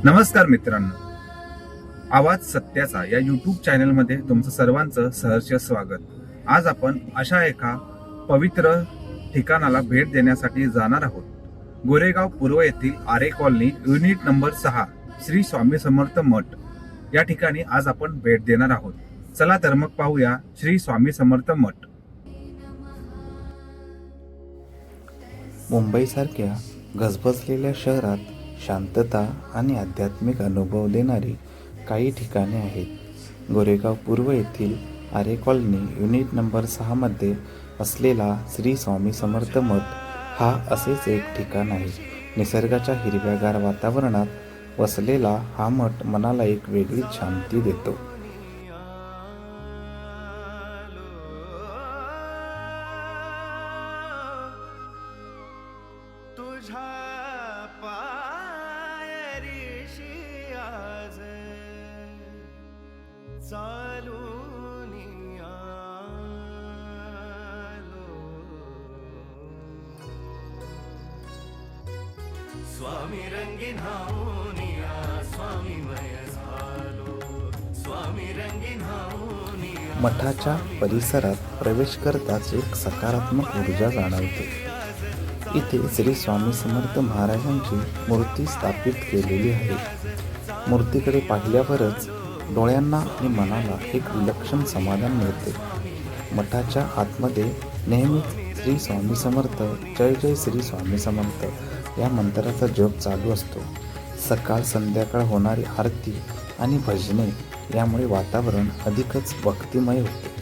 नमस्कार मित्रांनो, आवाज सत्याचा या यूट्यूब चॅनलमध्ये तुमचं सर्वांचं सहर्ष स्वागत। आज आपण अशा एका पवित्र ठिकाणाला भेट देण्यासाठी जाणार आहोत। गोरेगाव पूर्व येथील आरे colony unit number 6 Shri Swami Samarth मठ या ठिकाणी आज आपण भेट देणार आहोत। चला तर मग पाहूया श्री स्वामी समर्थ मठ। मुंबईसारख्या गजबजलेल्या शहरात शांतता आणि आध्यात्मिक अनुभव देणारी काही ठिकाणे आहेत। गोरेगाव पूर्व येथील आरे कॉलनी युनिट नंबर 6 मध्ये असलेला श्री स्वामी समर्थ मठ हा असेच एक ठिकाण आहे। निसर्गाच्या हिरव्यागार वातावरणात वसलेला हा मठ मनाला एक वेगळीच शांती देतो। स्वामी रंगीन हाऊनिया स्वामीमय झालो स्वामी रंगीन हाऊनिया। मठाच्या परिसरात प्रवेश करताच एक सकारात्मक ऊर्जा जाणवते। इथे श्री स्वामी समर्थ महाराजांची मूर्ती स्थापित केलेली आहे। मूर्तीकडे पाहिल्यावरच डोळ्यांना आणि मनाला एक विलक्षण समाधान मिळते। मठाच्या आतमध्ये नेहमीच श्री स्वामी समर्थ जय जय श्री स्वामी समर्थ या मंत्राचा जप चालू असतो। सकाळ संध्याकाळ होणारी आरती आणि भजने यामुळे वातावरण अधिकच भक्तिमय होते।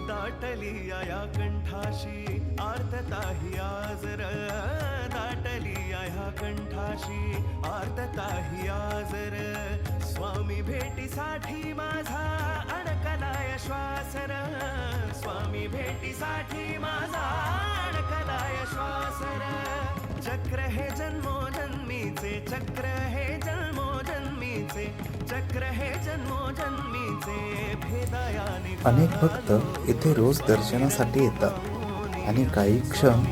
दाटली या कंठाशी आर्तता ही आजर दाटली या कंठाशी आर्तता ही आजर। स्वामी भेटीसाठी माझा अडकलाय श्वासर स्वामी भेटीसाठी माझा अडकलाय श्वासर। चक्र हे जन्मोजन्मीचे चक्र हे जन्मोजन्मीचे चक्र हे जन्मोजन्मीचे भेदायाने। अनेक भक्त इथे रोज दर्शनासाठी येतात आणि काही क्षण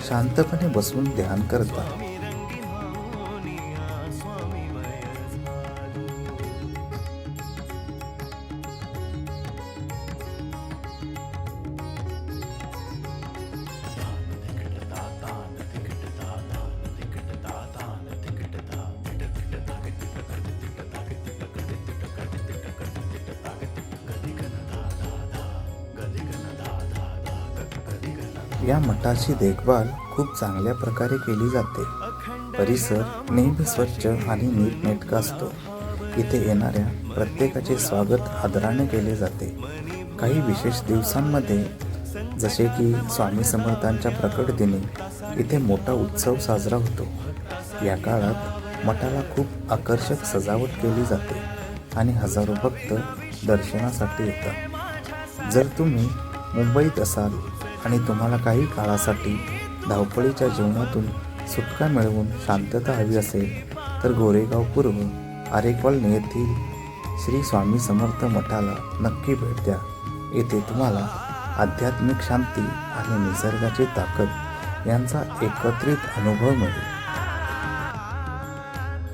शांतपणे बसून ध्यान करतात। या मठाची देखभाल खूप चांगल्या प्रकारे केली जाते। परिसर नेहमी स्वच्छ आणि नीटनेटका असतो। इथे येणाऱ्या प्रत्येकाचे स्वागत आदराने केले जाते। काही विशेष दिवसांमध्ये जसे की स्वामी समर्थांच्या प्रकट दिनी इथे मोठा उत्सव साजरा होतो। या काळात मठाला खूप आकर्षक सजावट केली जाते आणि हजारो भक्त दर्शनासाठी येतात। जर तुम्ही मुंबईत असाल आणि तुम्हाला काही काळासाठी धावपळीच्या जीवनातून सुटका मिळवून शांतता हवी असेल तर गोरेगाव पूर्व आरे कॉलनी येथील श्री स्वामी समर्थ मठाला नक्की भेट द्या। येथे तुम्हाला आध्यात्मिक शांती आणि निसर्गाची ताकद यांचा एकत्रित अनुभव मिळेल।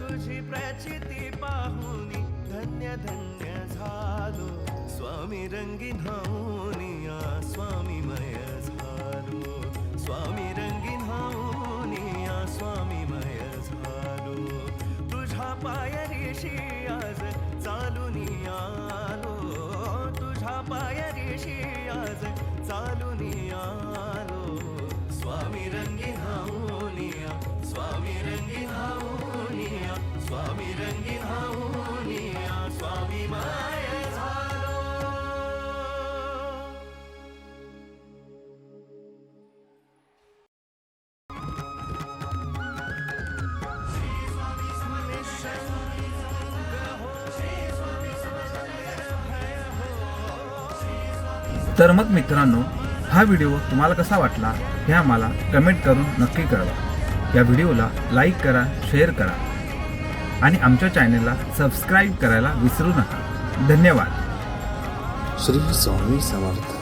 तुझी प्रचिती पाहुनी धन्य धन्य झालो स्वामी रंगीन हाऊनिया स्वामीमय झालो स्वामी रंगीन हाऊनिया स्वामीमय झालो। तुझ्या पायरीशी आज चालून आलो तुझ्या पायरीशी आज चालून आलो स्वामी रंगीन हाऊनिया स्वामी रंगीन हाऊनिया स्वामी रंगीन हाऊनिया स्वामीमय झालो। तर मग मित्रांनो, हा व्हिडिओ तुम्हाला कसा वाटला हे आम्हाला कमेंट करून नक्की कळवा। या व्हिडिओला लाईक करा, शेअर करा आणि आमच्या चॅनलला सबस्क्राईब करायला विसरू नका। धन्यवाद। श्री स्वामी समर्थ.